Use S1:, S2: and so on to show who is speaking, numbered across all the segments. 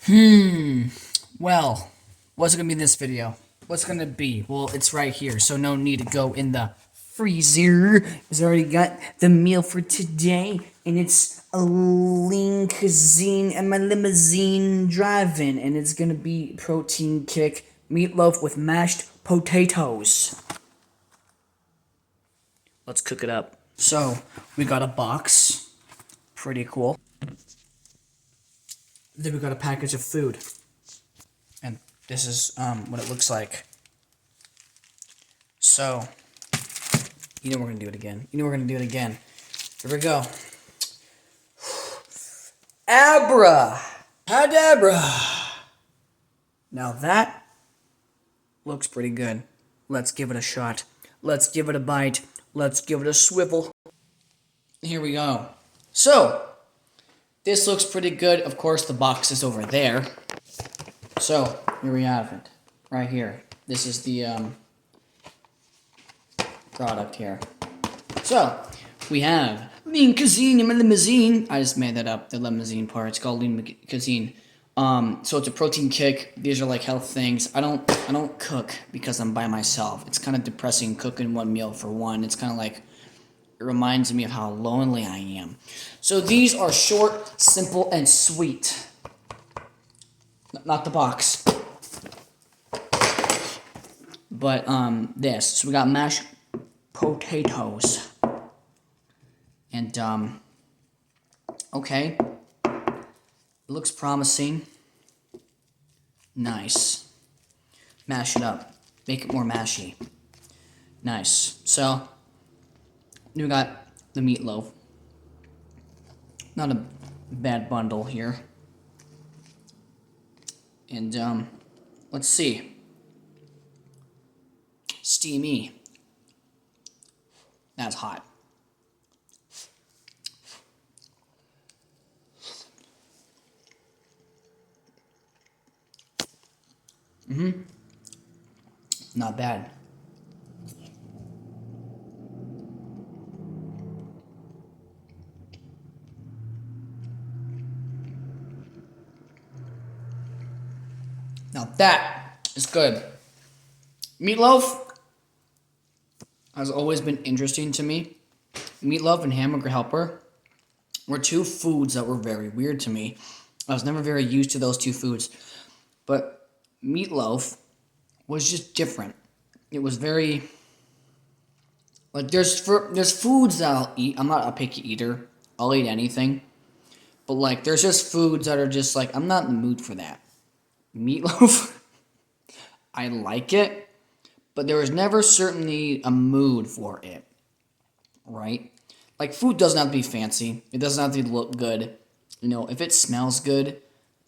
S1: Well, what's it gonna be in this video? What's it gonna be? Well, it's right here, so no need to go in the freezer. Cause I already got the meal for today, and it's a lean cuisine and my limousine driving, and it's gonna be protein kick meatloaf with mashed potatoes. Let's cook it up. So, we got a box. Pretty cool. Then we got a package of food. And this is what it looks like. So, you know we're going to do it again. You know we're going to do it again. Here we go. Abra! Hadabra! Now that looks pretty good. Let's give it a shot. Let's give it a bite. Let's give it a swivel. Here we go. So, this looks pretty good. Of course, the box is over there. So, here we have it. Right here. This is the product here. So, we have lean cuisine and limousine. I just made that up, the limousine part. It's called lean cuisine. So it's a protein kick. These are like health things. I don't cook because I'm by myself. It's kind of depressing cooking one meal for one. It's kind of like, it reminds me of how lonely I am. So these are short, simple, and sweet. Not the box. But this. So we got mashed potatoes. And okay. It looks promising. Nice. Mash it up. Make it more mashy. Nice. So we got the meatloaf. Not a bad bundle here. And let's see. Steamy. That's hot. Not bad. Now that is good. Meatloaf has always been interesting to me. Meatloaf and hamburger helper were two foods that were very weird to me. I was never very used to those two foods. But meatloaf was just different. It was very, like, there's foods that I'll eat. I'm not a picky eater. I'll eat anything. But like there's just foods that are just like I'm not in the mood for that. Meatloaf, I like it, but there was never certainly a mood for it. Right? Like food doesn't have to be fancy. It doesn't have to look good. You know, if it smells good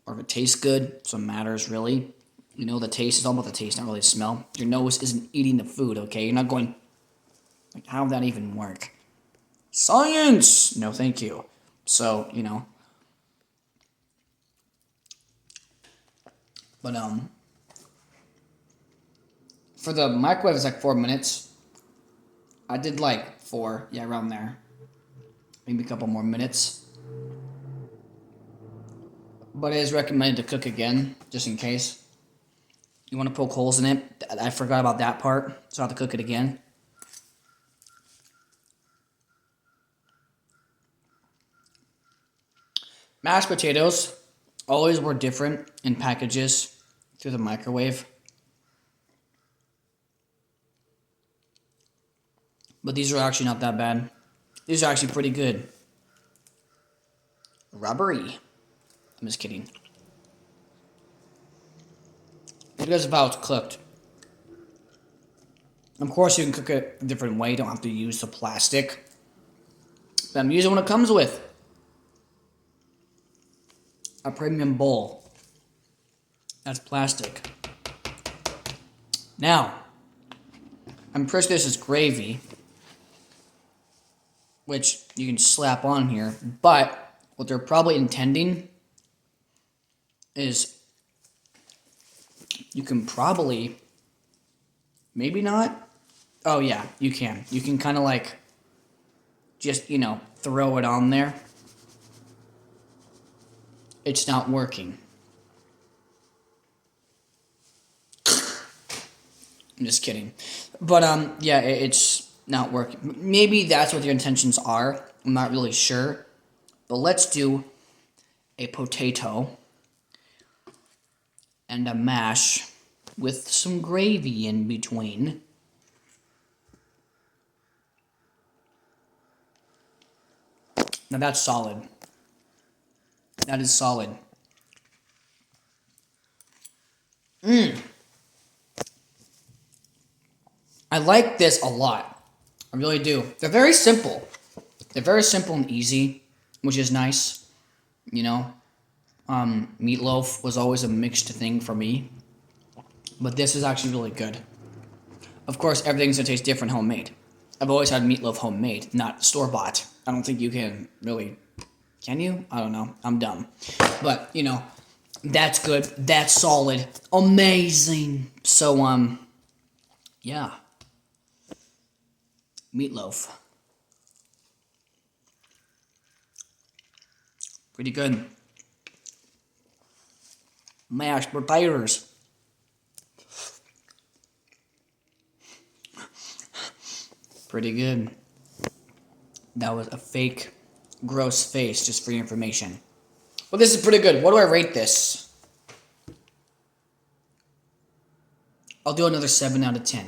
S1: or if it tastes good, that's what matters really. You know, the taste is all about the taste, not really the smell. Your nose isn't eating the food, okay? You're not going, like, how would that even work? Science! No, thank you. So, you know. But, for the microwave, it's like 4 minutes. I did like 4, yeah, around there. Maybe a couple more minutes. But it is recommended to cook again, just in case. You want to poke holes in it. I forgot about that part, so I have to cook it again. Mashed potatoes always were different in packages through the microwave. But these are actually not that bad. These are actually pretty good. Rubbery. I'm just kidding. Because of how it's cooked. Of course, you can cook it a different way. You don't have to use the plastic. But I'm using what it comes with. A premium bowl. That's plastic. Now, I'm pretty sure this is gravy, which you can slap on here. But what they're probably intending is you can probably, maybe not. Oh yeah, you can. You can kind of like just, you know, throw it on there. It's not working. I'm just kidding. But yeah, it's not working. Maybe that's what your intentions are. I'm not really sure. But let's do a potato and a mash with some gravy in between. Now that's solid. That is solid. I like this a lot. I really do. They're very simple. They're very simple and easy, which is nice. You know, meatloaf was always a mixed thing for me, but this is actually really good. Of course, everything's gonna taste different homemade. I've always had meatloaf homemade, not store-bought. I don't think you can really, can you? I don't know. I'm dumb. But, you know, that's good. That's solid. Amazing. So, yeah. Meatloaf. Pretty good. Mashed potatoes. Pretty good. That was a fake, gross face, just for your information. Well, this is pretty good. What do I rate this? I'll do another 7 out of 10.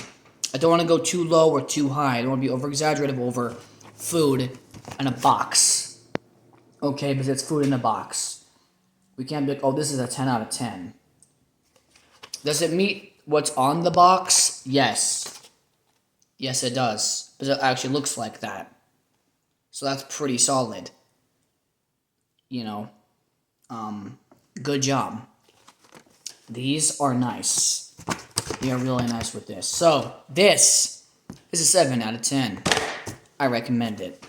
S1: I don't want to go too low or too high. I don't want to be over-exaggerative over food in a box. Okay, because it's food in a box. We can't be like, oh, this is a 10 out of 10. Does it meet what's on the box? Yes. Yes, it does. Because it actually looks like that. So that's pretty solid. You know, good job. These are nice. They are really nice with this. So, this is a 7 out of 10. I recommend it.